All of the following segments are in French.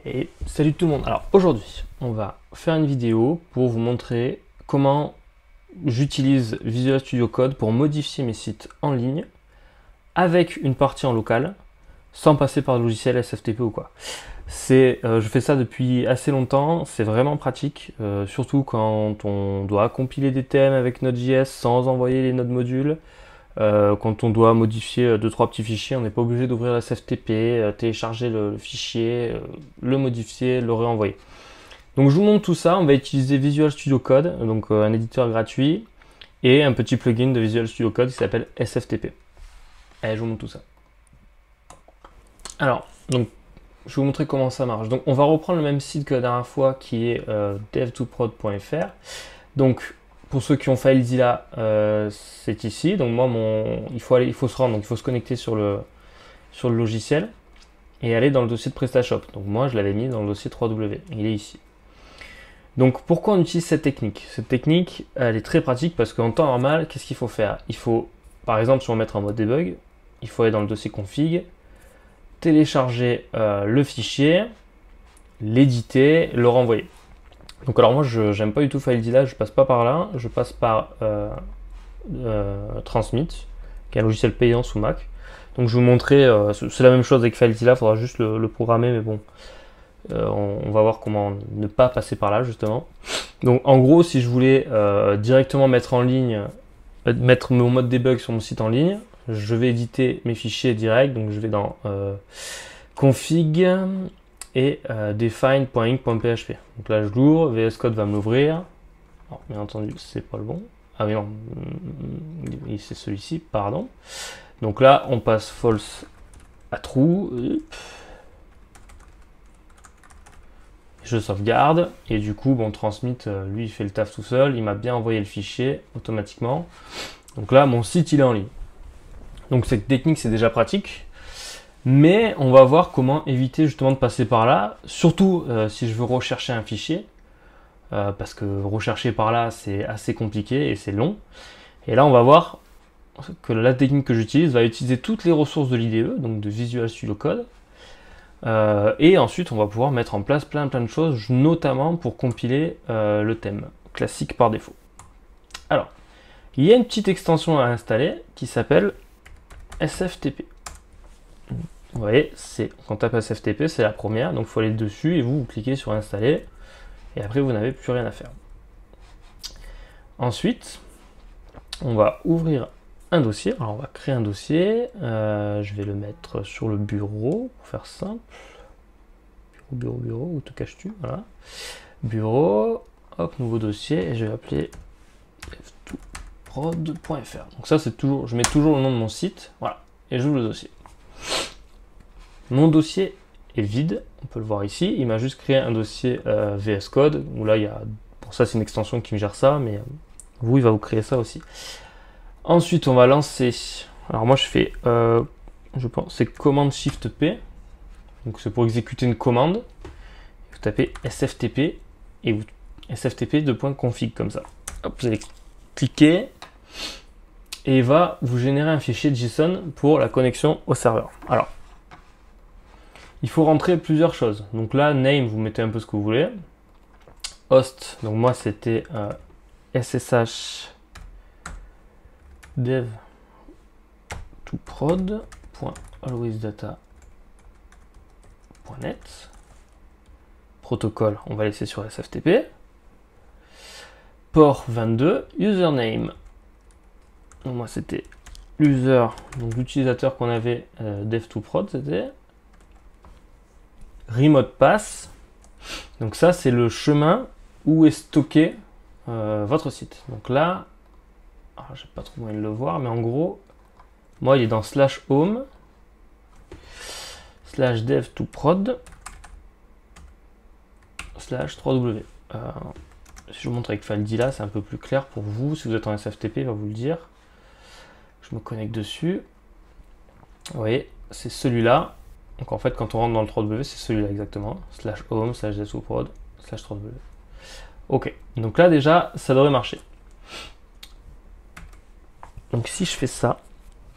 Et salut tout le monde. Alors aujourd'hui, on va faire une vidéo pour vous montrer comment j'utilise Visual Studio Code pour modifier mes sites en ligne avec une partie en local sans passer par le logiciel SFTP ou quoi. Je fais ça depuis assez longtemps, c'est vraiment pratique, surtout quand on doit compiler des thèmes avec Node.js sans envoyer les nodes modules. Quand on doit modifier 2-3 petits fichiers, on n'est pas obligé d'ouvrir la SFTP, télécharger le fichier, le modifier, le réenvoyer. Donc je vous montre tout ça, on va utiliser Visual Studio Code, donc un éditeur gratuit, et un petit plugin de Visual Studio Code qui s'appelle SFTP. Allez, je vous montre tout ça. Alors, donc, je vais vous montrer comment ça marche. Donc on va reprendre le même site que la dernière fois qui est dev2prod.fr. Donc pour ceux qui ont FileZilla, c'est ici. Donc moi, il faut se rendre, donc il faut se connecter sur le logiciel et aller dans le dossier de PrestaShop. Donc moi, je l'avais mis dans le dossier 3W. Il est ici. Donc pourquoi on utilise cette technique? Cette technique, elle est très pratique parce qu'en temps normal, qu'est-ce qu'il faut faire? Il faut, par exemple, si on veut mettre en mode debug, il faut aller dans le dossier config, télécharger le fichier, l'éditer, le renvoyer. Donc alors moi j'aime pas du tout FileZilla, je passe pas par là, je passe par Transmit, qui est un logiciel payant sous Mac. Donc je vais vous montrer, c'est la même chose avec FileZilla, il faudra juste le programmer, mais bon, on va voir comment ne pas passer par là justement. Donc en gros, si je voulais directement mettre en ligne, mettre mon mode debug sur mon site en ligne, je vais éditer mes fichiers direct, donc je vais dans config et define.inc.php. Donc là je l'ouvre, VS Code va me l'ouvrir. Bien entendu, c'est pas le bon. Ah oui, non, c'est celui-ci, pardon. Donc là, on passe false à true. Je sauvegarde et du coup, bon, Transmit, lui, il fait le taf tout seul. Il m'a bien envoyé le fichier automatiquement. Donc là, mon site, il est en ligne. Donc cette technique, c'est déjà pratique. Mais on va voir comment éviter justement de passer par là, surtout si je veux rechercher un fichier, parce que rechercher par là c'est assez compliqué et c'est long. Et là on va voir que la technique que j'utilise va utiliser toutes les ressources de l'IDE, donc de Visual Studio Code, et ensuite on va pouvoir mettre en place plein de choses, notamment pour compiler le thème classique par défaut. Alors, il y a une petite extension à installer qui s'appelle SFTP. Vous voyez, quand on tape SFTP, c'est la première, donc il faut aller dessus et vous cliquez sur installer et après vous n'avez plus rien à faire. Ensuite, on va ouvrir un dossier. Alors on va créer un dossier, je vais le mettre sur le bureau pour faire simple. Bureau, où te caches-tu? Voilà. Bureau, hop, nouveau dossier et je vais appeler dev2prod.fr. Donc ça c'est toujours, je mets toujours le nom de mon site, voilà, et j'ouvre le dossier. Mon dossier est vide, on peut le voir ici. Il m'a juste créé un dossier VS Code, où là, pour ça, c'est une extension qui me gère ça, mais vous, il va vous créer ça aussi. Ensuite, on va lancer. Alors, moi, je fais, je pense, c'est commande Shift P. Donc, c'est pour exécuter une commande. Vous tapez SFTP et vous SFTP .config comme ça. Hop, vous allez cliquer et il va vous générer un fichier JSON pour la connexion au serveur. Alors, il faut rentrer plusieurs choses. Donc là, name, vous mettez un peu ce que vous voulez. Host, donc moi c'était ssh dev to prod.alwaysdata.net. Protocole, on va laisser sur SFTP. Port 22, username. Donc moi c'était user, donc l'utilisateur qu'on avait dev2prod, c'était remote pass. Donc ça c'est le chemin où est stocké votre site. Donc là, je sais pas trop moyen de le voir, mais en gros, moi il est dans /home /dev2prod /3w. Si je vous montre avec FileZilla, c'est un peu plus clair pour vous. Si vous êtes en SFTP, il va vous le dire. Je me connecte dessus. Vous voyez, c'est celui-là. Donc en fait, quand on rentre dans le 3W, c'est celui-là exactement. /home /dev2prod /3w. Ok, donc là déjà, ça devrait marcher. Donc si je fais ça,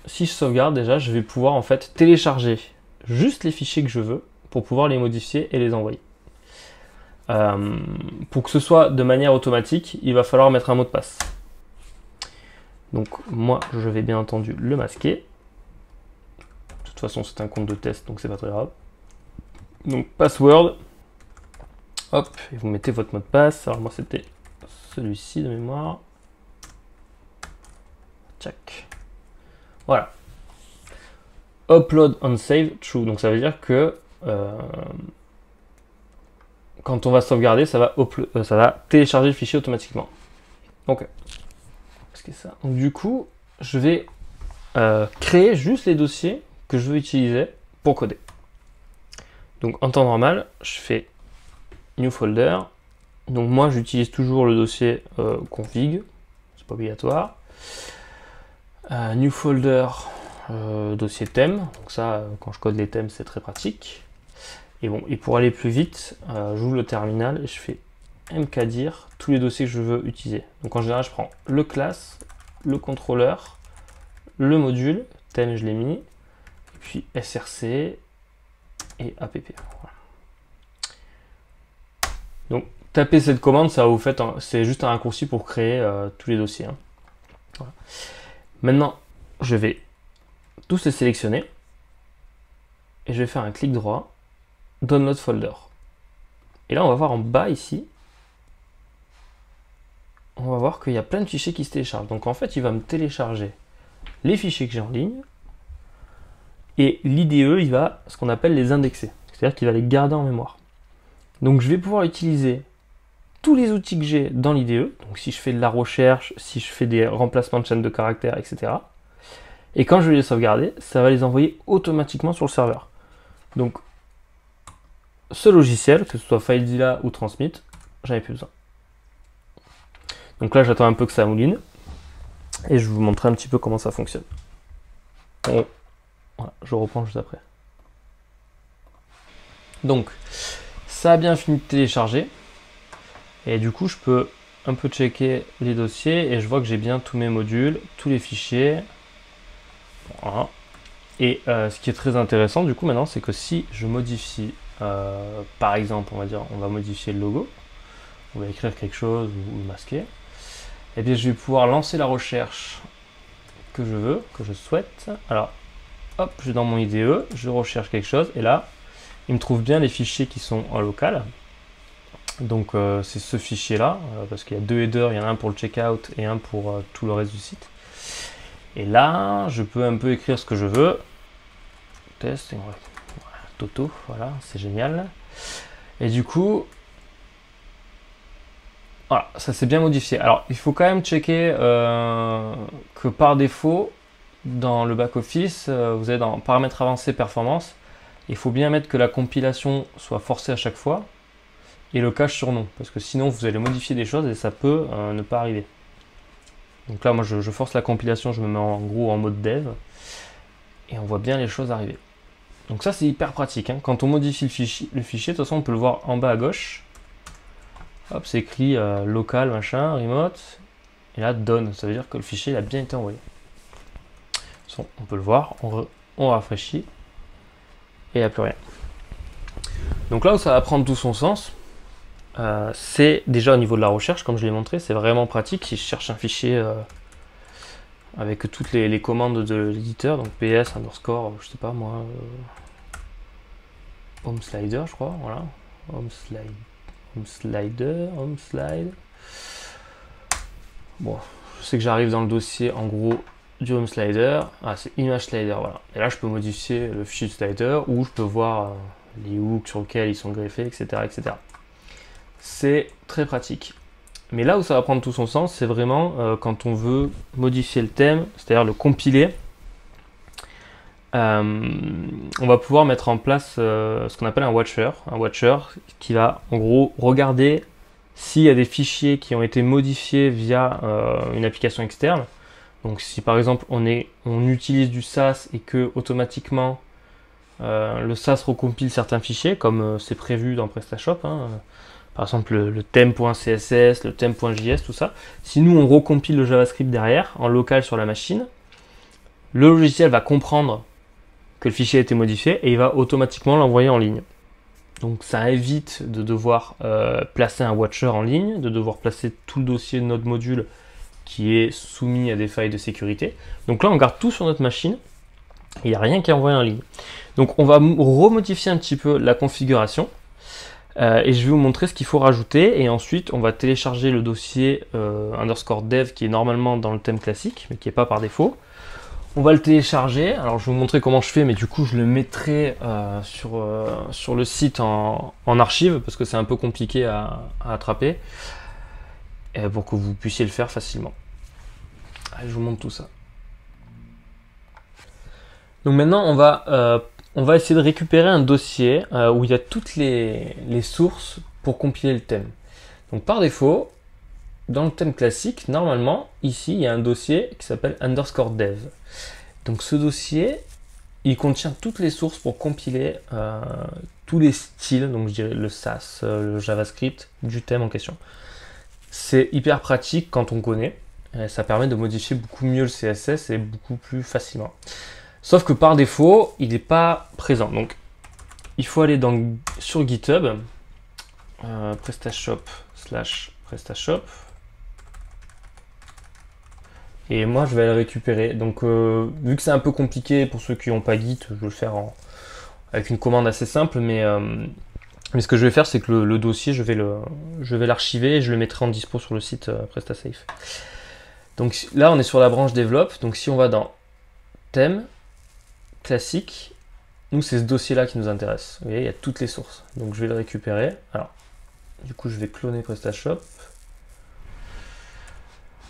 si je sauvegarde déjà, je vais pouvoir en fait télécharger juste les fichiers que je veux, pour pouvoir les modifier et les envoyer. Pour que ce soit de manière automatique, il va falloir mettre un mot de passe. Donc moi, je vais bien entendu le masquer. De toute façon, c'est un compte de test, donc c'est pas très grave. Donc password. Hop, et vous mettez votre mot de passe. Alors moi, c'était celui-ci de mémoire. Tchac. Voilà. Upload on save true. Donc ça veut dire que quand on va sauvegarder, ça va télécharger le fichier automatiquement. Ok. Ça. Donc du coup, je vais créer juste les dossiers que je veux utiliser pour coder. Donc en temps normal, je fais new folder. Donc moi, j'utilise toujours le dossier config, c'est pas obligatoire. New folder, dossier thème. Donc ça, quand je code les thèmes, c'est très pratique. Et bon, et pour aller plus vite, j'ouvre le terminal et je fais mkdir tous les dossiers que je veux utiliser. Donc en général, je prends le class, le contrôleur, le module, thème je l'ai mis, et puis src et app. Voilà. Donc tapez cette commande, ça va vous faire, c'est juste un raccourci pour créer tous les dossiers. Hein. Voilà. Maintenant, je vais tous les sélectionner et je vais faire un clic droit, download folder. Et là, on va voir en bas ici, on va voir qu'il y a plein de fichiers qui se téléchargent. Donc en fait, il va me télécharger les fichiers que j'ai en ligne et l'IDE, il va ce qu'on appelle les indexer. C'est-à-dire qu'il va les garder en mémoire. Donc je vais pouvoir utiliser tous les outils que j'ai dans l'IDE. Donc si je fais de la recherche, si je fais des remplacements de chaînes de caractères, etc. Et quand je vais les sauvegarder, ça va les envoyer automatiquement sur le serveur. Donc ce logiciel, que ce soit FileZilla ou Transmit, j'en ai plus besoin. Donc là, j'attends un peu que ça mouline et je vais vous montrer un petit peu comment ça fonctionne. Bon, voilà, je reprends juste après. Donc, ça a bien fini de télécharger et du coup, je peux un peu checker les dossiers et je vois que j'ai bien tous mes modules, tous les fichiers. Voilà. Et ce qui est très intéressant du coup maintenant, c'est que si je modifie, par exemple, on va modifier le logo, on va écrire quelque chose ou le masquer. Et bien je vais pouvoir lancer la recherche que je veux, que je souhaite. Alors, hop, je vais dans mon IDE, je recherche quelque chose, et là, il me trouve bien les fichiers qui sont en local. Donc c'est ce fichier-là, parce qu'il y a deux headers, il y en a un pour le checkout et un pour tout le reste du site. Et là, je peux un peu écrire ce que je veux. Test, voilà, Toto, voilà, c'est génial. Et du coup, voilà, ça s'est bien modifié. Alors, il faut quand même checker que par défaut, dans le back-office, vous avez dans paramètres avancés performance, il faut bien mettre que la compilation soit forcée à chaque fois et le cache sur non, parce que sinon vous allez modifier des choses et ça peut ne pas arriver. Donc là, moi, je force la compilation, je me mets en gros en mode dev et on voit bien les choses arriver. Donc ça, c'est hyper pratique. Hein. Quand on modifie le fichier, de toute façon, on peut le voir en bas à gauche. Hop, c'est écrit local, machin, remote. Et là, done. Ça veut dire que le fichier il a bien été envoyé. On peut le voir, on rafraîchit. Et il n'y a plus rien. Donc là où ça va prendre tout son sens, c'est déjà au niveau de la recherche, comme je l'ai montré, c'est vraiment pratique. Si je cherche un fichier avec toutes les commandes de l'éditeur, donc ps underscore, je sais pas moi, home slider, je crois, voilà, home slide. Bon, je sais que j'arrive dans le dossier en gros du home slider. Ah, c'est image slider, voilà. Et là, je peux modifier le fichier de slider ou je peux voir les hooks sur lesquels ils sont greffés, etc., etc. C'est très pratique. Mais là où ça va prendre tout son sens, c'est vraiment quand on veut modifier le thème, c'est-à-dire le compiler. On va pouvoir mettre en place ce qu'on appelle un watcher qui va en gros regarder s'il y a des fichiers qui ont été modifiés via une application externe. Donc si par exemple on utilise du SAS et que automatiquement le SAS recompile certains fichiers comme c'est prévu dans PrestaShop, hein, par exemple le thème.css, le thème.js, tout ça. Si nous on recompile le JavaScript derrière en local sur la machine, le logiciel va comprendre que le fichier a été modifié et il va automatiquement l'envoyer en ligne. Donc ça évite de devoir placer un watcher en ligne, de devoir placer tout le dossier de notre module qui est soumis à des failles de sécurité. Donc là, on garde tout sur notre machine. Il n'y a rien qui est envoyé en ligne. Donc on va remodifier un petit peu la configuration. Et je vais vous montrer ce qu'il faut rajouter. Et ensuite, on va télécharger le dossier underscore dev qui est normalement dans le thème classique, mais qui n'est pas par défaut. On va le télécharger. Alors je vais vous montrer comment je fais, mais du coup je le mettrai sur le site en archive parce que c'est un peu compliqué à attraper pour que vous puissiez le faire facilement. Allez, je vous montre tout ça. Donc maintenant on va essayer de récupérer un dossier où il y a toutes les sources pour compiler le thème. Donc par défaut, dans le thème classique, normalement, ici, il y a un dossier qui s'appelle underscore dev. Donc ce dossier, il contient toutes les sources pour compiler tous les styles, donc je dirais le SAS, le JavaScript du thème en question. C'est hyper pratique quand on connaît. Ça permet de modifier beaucoup mieux le CSS et beaucoup plus facilement. Sauf que par défaut, il n'est pas présent. Donc il faut aller sur GitHub, PrestaShop/PrestaShop. Et moi, je vais le récupérer. Donc, vu que c'est un peu compliqué pour ceux qui n'ont pas Git, je vais le faire avec une commande assez simple. Mais ce que je vais faire, c'est que le dossier, je vais l'archiver et je le mettrai en dispo sur le site PrestaSafe. Donc là, on est sur la branche Develop. Donc, si on va dans Thème, Classique, nous, c'est ce dossier-là qui nous intéresse. Vous voyez, il y a toutes les sources. Donc, je vais le récupérer. Alors, du coup, je vais cloner PrestaShop.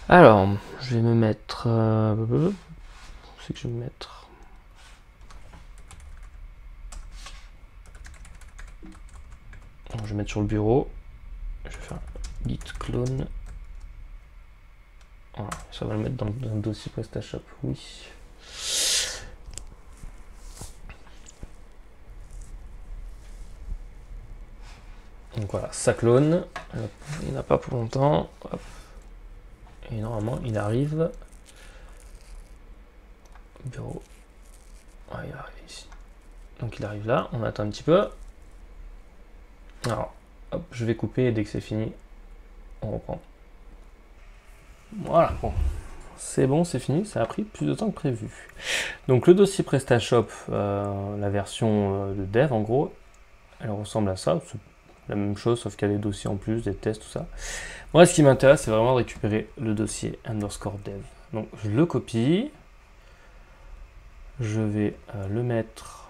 Alors, je vais me mettre... c'est que je vais me mettre... Alors, je vais mettre sur le bureau. Je vais faire git clone. Voilà, ça va le mettre dans le dossier PrestaShop, oui. Donc voilà, ça clone. Il n'y en a pas pour longtemps. Hop. Et normalement, il arrive. Bureau. Ouais, il arrive ici. Donc il arrive là. On attend un petit peu. Alors, hop, je vais couper et dès que c'est fini, on reprend. Voilà, bon. C'est bon, c'est fini. Ça a pris plus de temps que prévu. Donc le dossier PrestaShop, la version de dev, en gros, elle ressemble à ça. C'est la même chose, sauf qu'il y a des dossiers en plus, des tests, tout ça. Moi, ce qui m'intéresse, c'est vraiment de récupérer le dossier underscore dev. Donc, je le copie. Je vais le mettre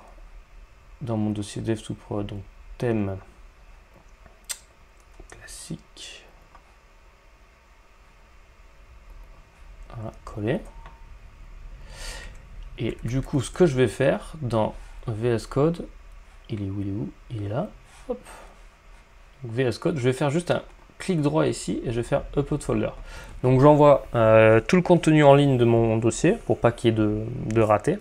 dans mon dossier dev2prod, donc thème classique. Voilà, coller. Et du coup, ce que je vais faire dans VS Code, il est où? Il est là. Hop. Donc, VS Code, je vais faire juste un clic droit ici et je vais faire Upload Folder. Donc j'envoie tout le contenu en ligne de mon dossier pour pas qu'il y ait de ratés.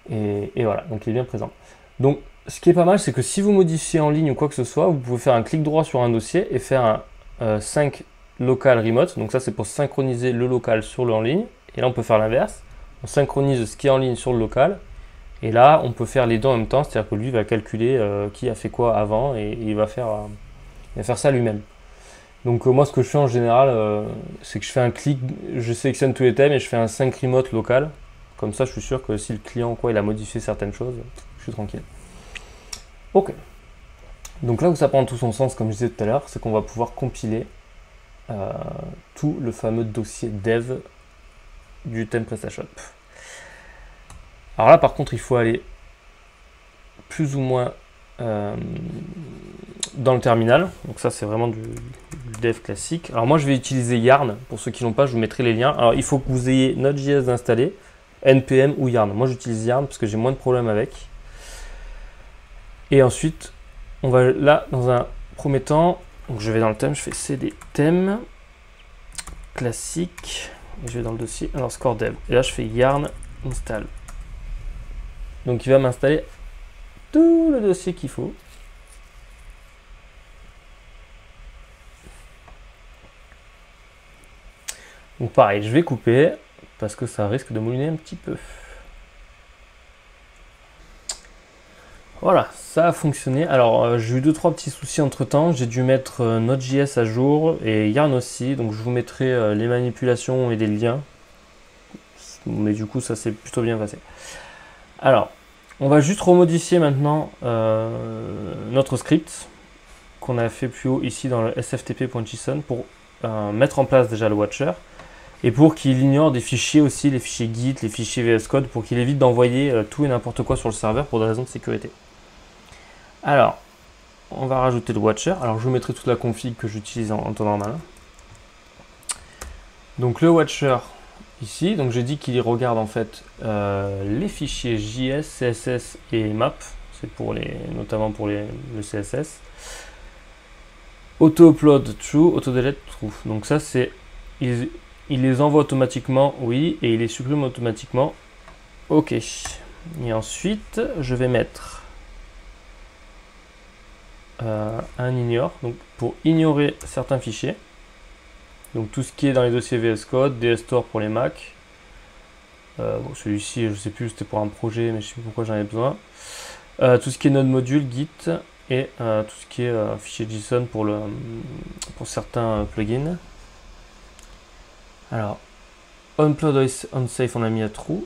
Et voilà, donc il est bien présent. Donc ce qui est pas mal, c'est que si vous modifiez en ligne ou quoi que ce soit, vous pouvez faire un clic droit sur un dossier et faire un 5 local remote. Donc ça, c'est pour synchroniser le local sur le en ligne. Et là, on peut faire l'inverse. On synchronise ce qui est en ligne sur le local. Et là, on peut faire les deux en même temps. C'est-à-dire que lui va calculer qui a fait quoi avant et il va faire ça lui-même. Donc moi, ce que je fais en général, c'est que je fais un clic, je sélectionne tous les thèmes et je fais un 5 remote local. Comme ça, je suis sûr que si le client il a modifié certaines choses, je suis tranquille. Ok. Donc là où ça prend tout son sens, comme je disais tout à l'heure, c'est qu'on va pouvoir compiler tout le fameux dossier dev du thème PrestaShop. Alors là, par contre, il faut aller plus ou moins dans le terminal. Donc ça, c'est vraiment du dev classique. Alors moi, je vais utiliser Yarn. Pour ceux qui n'ont pas, je vous mettrai les liens. Alors il faut que vous ayez Node.js installé, NPM ou Yarn. Moi, j'utilise Yarn parce que j'ai moins de problèmes avec. Et ensuite, on va là, dans un premier temps, donc je vais dans le thème, je fais cd thème classique, et je vais dans le dossier underscore dev. Et là, je fais yarn install. Donc, il va m'installer tout le dossier qu'il faut. Donc, pareil, je vais couper parce que ça risque de mouliner un petit peu. Voilà, ça a fonctionné. Alors, j'ai eu 2-3 petits soucis entre temps. J'ai dû mettre Node.js à jour et Yarn aussi. Donc, je vous mettrai les manipulations et des liens. Mais du coup, ça s'est plutôt bien passé. Alors, on va juste remodifier maintenant notre script qu'on a fait plus haut ici dans le sftp.json pour mettre en place déjà le watcher et pour qu'il ignore des fichiers aussi, les fichiers Git, les fichiers VS Code, pour qu'il évite d'envoyer tout et n'importe quoi sur le serveur pour des raisons de sécurité. Alors, on va rajouter le watcher. Alors, je vous mettrai toute la config que j'utilise en temps normal. Donc, le watcher ici, donc j'ai dit qu'il regarde en fait les fichiers JS, CSS et map. C'est pour notamment pour le CSS. Auto-upload true, auto-delete true. Donc ça c'est, il les envoie automatiquement, oui, et il les supprime automatiquement, ok. Et ensuite, je vais mettre un ignore, donc pour ignorer certains fichiers. Donc tout ce qui est dans les dossiers VS Code, DSTore pour les Mac. Bon, celui-ci, je ne sais plus, c'était pour un projet, mais je ne sais plus pourquoi j'en ai besoin. Tout ce qui est Node Module, Git, et tout ce qui est fichier JSON pour certains plugins. Alors, Unupload Unsafe, on a mis à true.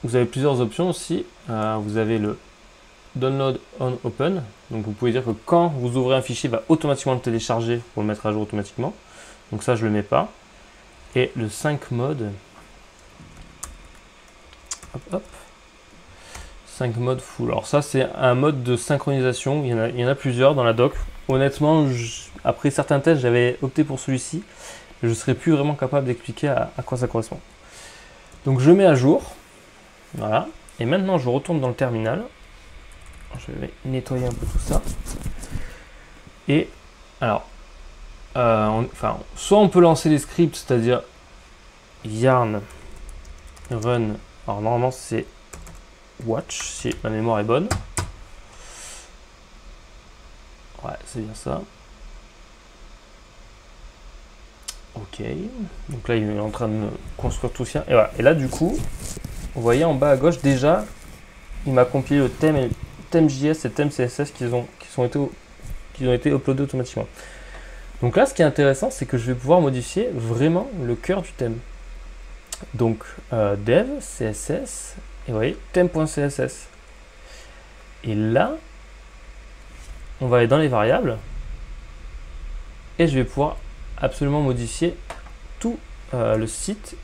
Vous avez plusieurs options aussi. Vous avez le Download on Open. Donc vous pouvez dire que quand vous ouvrez un fichier, il va automatiquement le télécharger pour le mettre à jour automatiquement. Donc ça, je ne le mets pas. Et le sync mode. Hop, hop. 5 modes full. Alors ça, c'est un mode de synchronisation. Il y en a plusieurs dans la doc. Honnêtement, après certains tests, j'avais opté pour celui-ci. Je ne serais plus vraiment capable d'expliquer à quoi ça correspond. Donc je mets à jour. Voilà. Et maintenant, je retourne dans le terminal. Je vais nettoyer un peu tout ça. Et alors, soit on peut lancer les scripts, c'est-à-dire yarn run. Alors normalement, c'est watch, si ma mémoire est bonne. Ouais, c'est bien ça. Ok. Donc là, il est en train de me construire tout ça. Et voilà. Et là, du coup, vous voyez en bas à gauche, déjà, il m'a compilé le thème et thème.js et thème CSS qui ont été uploadés automatiquement. Donc là, ce qui est intéressant, c'est que je vais pouvoir modifier vraiment le cœur du thème. Donc, dev, CSS, et vous voyez, thème.css. Et là, on va aller dans les variables, et je vais pouvoir absolument modifier tout le site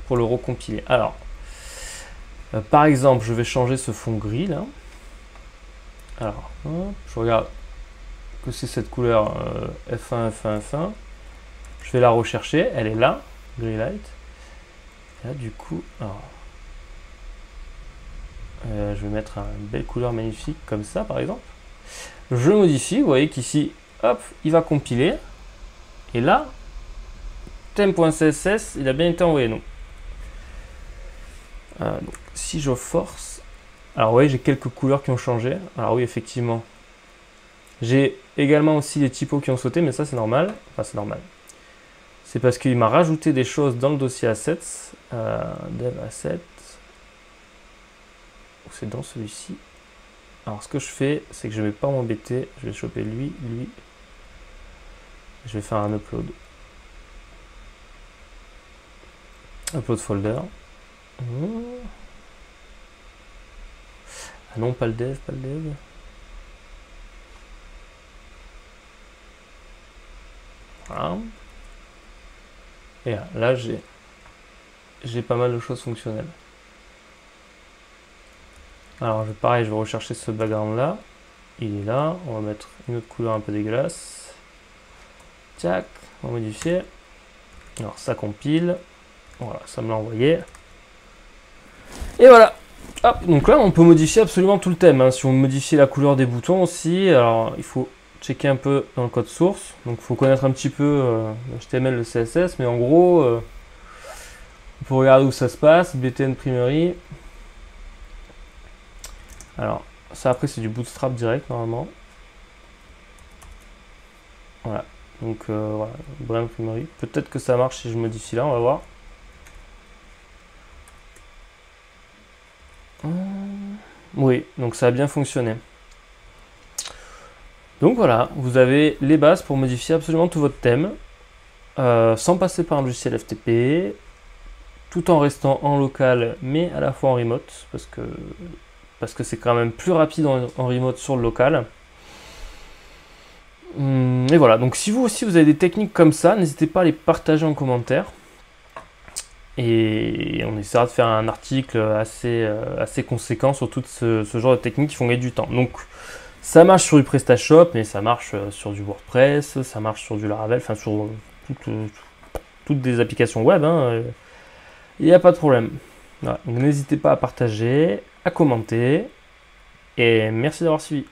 pour le recompiler. Alors, par exemple, je vais changer ce fond gris là. Alors, je regarde que c'est cette couleur F1, F1, F1. Je vais la rechercher, elle est là, gris light. Et là, du coup, je vais mettre une belle couleur magnifique comme ça, par exemple. Je modifie, vous voyez qu'ici, hop, il va compiler. Et là, thème.css, il a bien été envoyé. Donc, si je force, alors vous voyez, j'ai quelques couleurs qui ont changé. Alors oui, effectivement. J'ai également aussi des typos qui ont sauté, mais ça c'est normal. Enfin, c'est normal. C'est parce qu'il m'a rajouté des choses dans le dossier assets. Dev assets. C'est dans celui-ci. Alors ce que je fais, c'est que je ne vais pas m'embêter. Je vais choper lui. Je vais faire un upload. Upload folder. Ah non, pas le dev. Voilà. Et là, j'ai pas mal de choses fonctionnelles. Alors, pareil, je vais rechercher ce background là. Il est là. On va mettre une autre couleur un peu dégueulasse. Tac, on va modifier. Alors, ça compile. Voilà, ça me l'a envoyé. Et voilà. Hop, donc là, on peut modifier absolument tout le thème. Hein. Si on modifie la couleur des boutons aussi, alors il faut checker un peu dans le code source. Donc, il faut connaître un petit peu le HTML, le CSS. Mais en gros, on peut regarder où ça se passe. BTN Primary. Alors, ça après, c'est du bootstrap direct normalement. Voilà. Donc, voilà. Brand Primary. Peut-être que ça marche si je modifie là, on va voir. Oui, donc ça a bien fonctionné. Donc voilà, vous avez les bases pour modifier absolument tout votre thème, sans passer par un logiciel FTP, tout en restant en local, mais à la fois en remote, parce que c'est quand même plus rapide en remote sur le local. Et voilà, donc si vous aussi vous avez des techniques comme ça, n'hésitez pas à les partager en commentaire. Et on essaiera de faire un article assez conséquent sur tout ce genre de techniques qui font gagner du temps. Donc ça marche sur du PrestaShop, mais ça marche sur du WordPress, ça marche sur du Laravel, enfin sur toutes des applications web. Il n'y a pas de problème. Voilà. Donc n'hésitez pas à partager, à commenter, et merci d'avoir suivi.